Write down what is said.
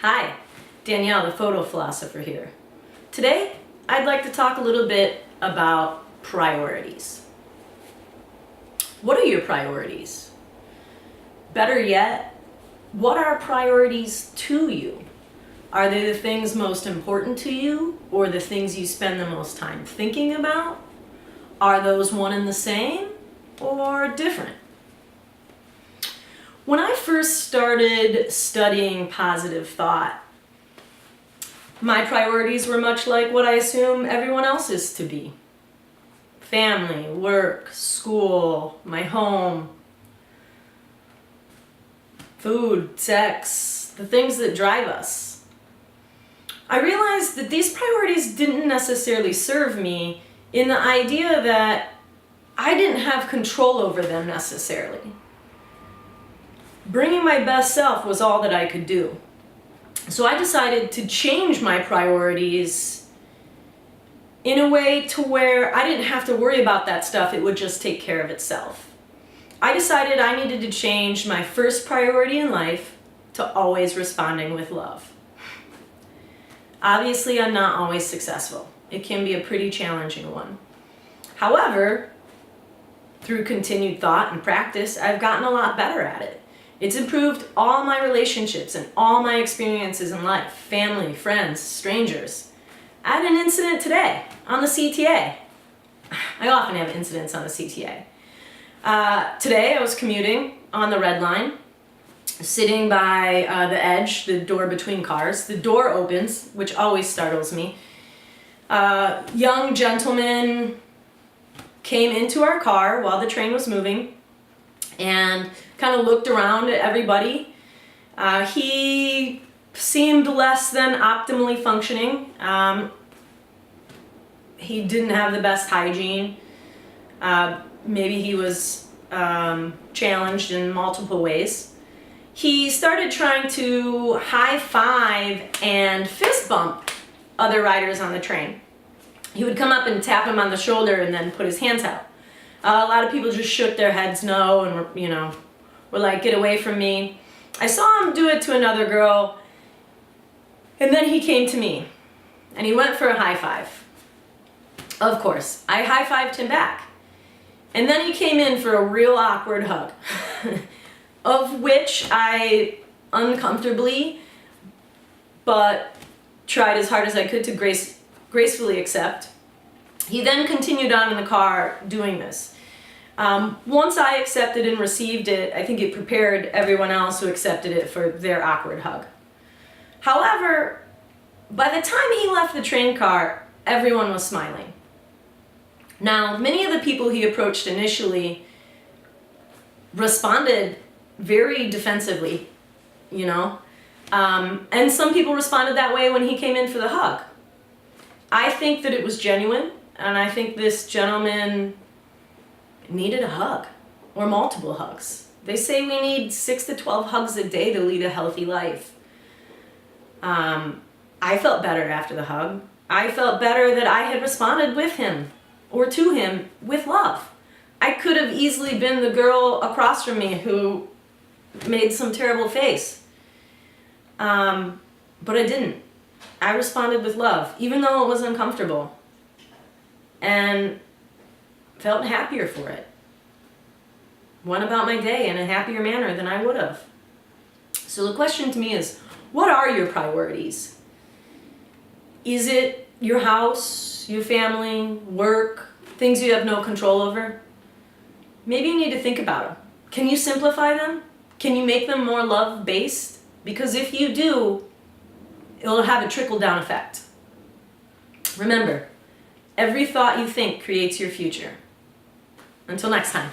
Hi, Danielle, the photo philosopher here. Today, I'd like to talk a little bit about priorities. What are your priorities? Better yet, what are priorities to you? Are they the things most important to you, or the things you spend the most time thinking about? Are those one and the same, or different? When I first started studying positive thought, my priorities were much like what I assume everyone else's to be. Family, work, school, my home, food, sex, the things that drive us. I realized that these priorities didn't necessarily serve me in the idea that I didn't have control over them necessarily. Bringing my best self was all that I could do. So I decided to change my priorities in a way to where I didn't have to worry about that stuff. It would just take care of itself. I decided I needed to change my first priority in life to always responding with love. Obviously, I'm not always successful. It can be a pretty challenging one. However, through continued thought and practice, I've gotten a lot better at it. It's improved all my relationships and all my experiences in life, family, friends, strangers. I had an incident today on the CTA. I often have incidents on the CTA. Today I was commuting on the red line, sitting by the edge, the door between cars. The door opens, which always startles me. Young gentleman came into our car while the train was moving and kind of looked around at everybody. He seemed less than optimally functioning. He didn't have the best hygiene. Maybe he was challenged in multiple ways. He started trying to high five and fist bump other riders on the train. He would come up and tap him on the shoulder and then put his hands out. A lot of people just shook their heads no and were like, get away from me. I saw him do it to another girl, and then he came to me and he went for a high five. Of course, I high-fived him back. And then he came in for a real awkward hug, of which I uncomfortably, but tried as hard as I could to gracefully accept. He then continued on in the car doing this. Once I accepted and received it, I think it prepared everyone else who accepted it for their awkward hug. However, by the time he left the train car, everyone was smiling. Now, many of the people he approached initially responded very defensively, and some people responded that way when he came in for the hug. I think that it was genuine, and I think this gentleman needed a hug, or multiple hugs. They say we need 6 to 12 hugs a day to lead a healthy life. I felt better after the hug. I felt better that I had responded with him, or to him, with love. I could have easily been the girl across from me who made some terrible face. But I didn't. I responded with love, even though it was uncomfortable, and felt happier for it. Went about my day in a happier manner than I would have. So the question to me is, what are your priorities? Is it your house, your family, work, things you have no control over? Maybe you need to think about them. Can you simplify them? Can you make them more love-based? Because if you do, it'll have a trickle-down effect. Remember, every thought you think creates your future. Until next time.